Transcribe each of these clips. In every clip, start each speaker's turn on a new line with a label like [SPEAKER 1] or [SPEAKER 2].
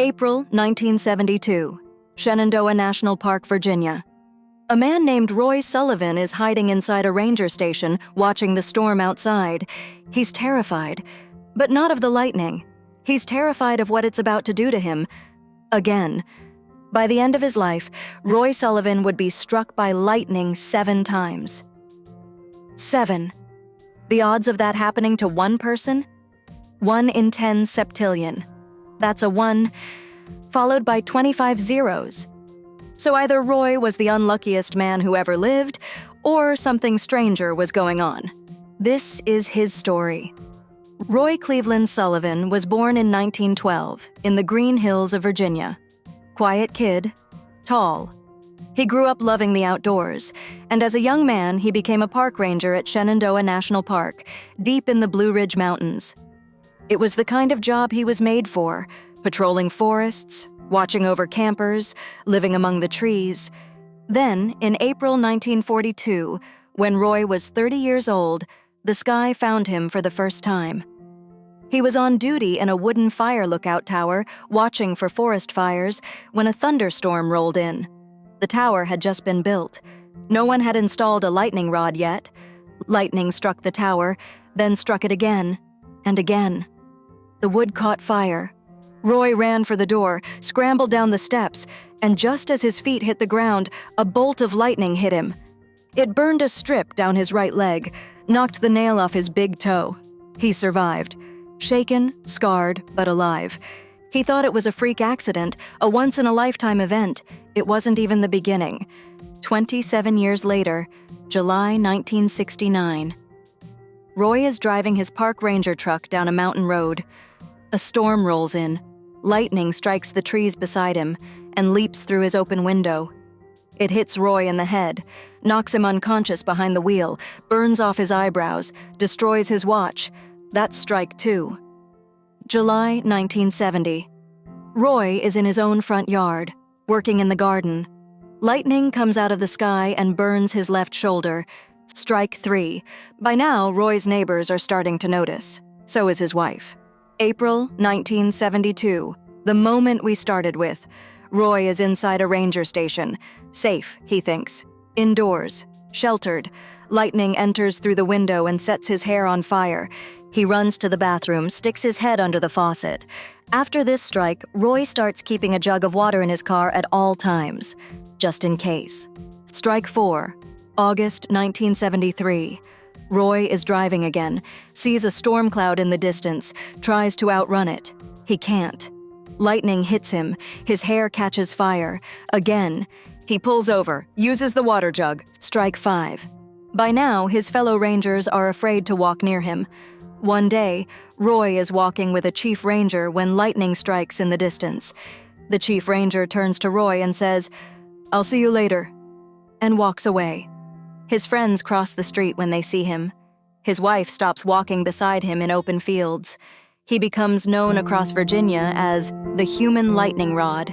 [SPEAKER 1] April 1972, Shenandoah National Park, Virginia. A man named Roy Sullivan is hiding inside a ranger station, watching the storm outside. He's terrified, but not of the lightning. He's terrified of what it's about to do to him. Again. By the end of his life, Roy Sullivan would be struck by lightning 7 times. 7. The odds of that happening to one person? 1 in 10 septillion. That's a 1, followed by 25 zeros. So either Roy was the unluckiest man who ever lived, or something stranger was going on. This is his story. Roy Cleveland Sullivan was born in 1912 in the Green Hills of Virginia. Quiet kid, tall. He grew up loving the outdoors, and as a young man, he became a park ranger at Shenandoah National Park, deep in the Blue Ridge Mountains. It was the kind of job he was made for, patrolling forests, watching over campers, living among the trees. Then, in April 1942, when Roy was 30 years old, the sky found him for the first time. He was on duty in a wooden fire lookout tower, watching for forest fires, when a thunderstorm rolled in. The tower had just been built. No one had installed a lightning rod yet. Lightning struck the tower, then struck it again, and again. The wood caught fire. Roy ran for the door, scrambled down the steps, and just as his feet hit the ground, a bolt of lightning hit him. It burned a strip down his right leg, knocked the nail off his big toe. He survived. Shaken, scarred, but alive. He thought it was a freak accident, a once-in-a-lifetime event. It wasn't even the beginning. 27 years later, July 1969. Roy is driving his park ranger truck down a mountain road. A storm rolls in. Lightning strikes the trees beside him and leaps through his open window. It hits Roy in the head, knocks him unconscious behind the wheel, burns off his eyebrows, destroys his watch. That's strike 2. July 1970. Roy is in his own front yard, working in the garden. Lightning comes out of the sky and burns his left shoulder. Strike 3. By now, Roy's neighbors are starting to notice. So is his wife. April 1972, the moment we started with. Roy is inside a ranger station. Safe, he thinks. Indoors. Sheltered. Lightning enters through the window and sets his hair on fire. He runs to the bathroom, sticks his head under the faucet. After this strike, Roy starts keeping a jug of water in his car at all times, just in case. Strike 4, August 1973. Roy is driving again, sees a storm cloud in the distance, tries to outrun it. He can't. Lightning hits him, his hair catches fire. Again, he pulls over, uses the water jug. Strike 5. By now, his fellow rangers are afraid to walk near him. One day, Roy is walking with a chief ranger when lightning strikes in the distance. The chief ranger turns to Roy and says, "I'll see you later," and walks away. His friends cross the street when they see him. His wife stops walking beside him in open fields. He becomes known across Virginia as the human lightning rod.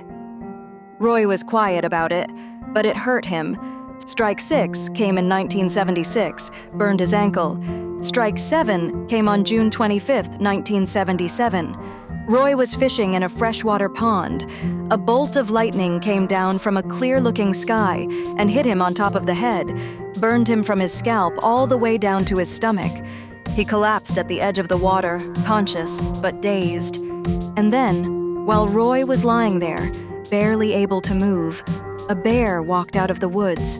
[SPEAKER 1] Roy was quiet about it, but it hurt him. Strike 6 came in 1976, burned his ankle. Strike 7 came on June 25, 1977. Roy was fishing in a freshwater pond. A bolt of lightning came down from a clear-looking sky and hit him on top of the head, burned him from his scalp all the way down to his stomach. He collapsed at the edge of the water, conscious but dazed. And then, while Roy was lying there, barely able to move, a bear walked out of the woods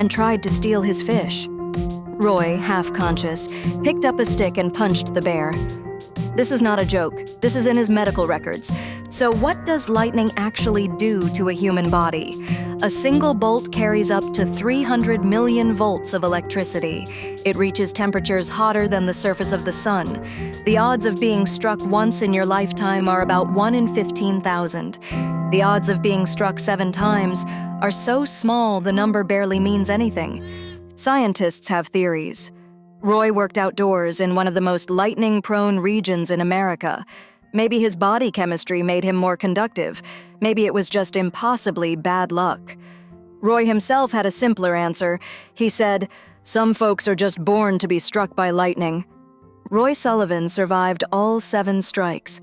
[SPEAKER 1] and tried to steal his fish. Roy, half-conscious, picked up a stick and punched the bear. This is not a joke. This is in his medical records. So what does lightning actually do to a human body? A single bolt carries up to 300 million volts of electricity. It reaches temperatures hotter than the surface of the sun. The odds of being struck once in your lifetime are about 1 in 15,000. The odds of being struck 7 times are so small the number barely means anything. Scientists have theories. Roy worked outdoors in one of the most lightning-prone regions in America. Maybe his body chemistry made him more conductive. Maybe it was just impossibly bad luck. Roy himself had a simpler answer. He said, "Some folks are just born to be struck by lightning." Roy Sullivan survived all 7 strikes.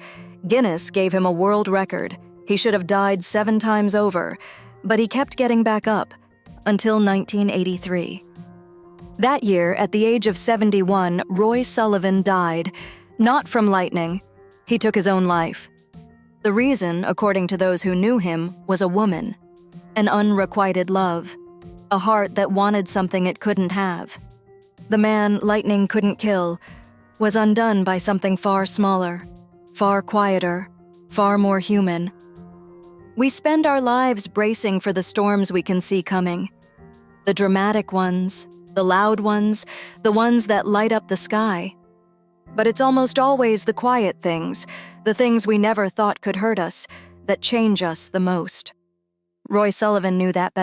[SPEAKER 1] Guinness gave him a world record. He should have died 7 times over, but he kept getting back up until 1983. That year, at the age of 71, Roy Sullivan died, not from lightning. He took his own life. The reason, according to those who knew him, was a woman, an unrequited love, a heart that wanted something it couldn't have. The man lightning couldn't kill was undone by something far smaller, far quieter, far more human. We spend our lives bracing for the storms we can see coming. The dramatic ones, the loud ones, the ones that light up the sky. But it's almost always the quiet things, the things we never thought could hurt us, that change us the most. Roy Sullivan knew that better.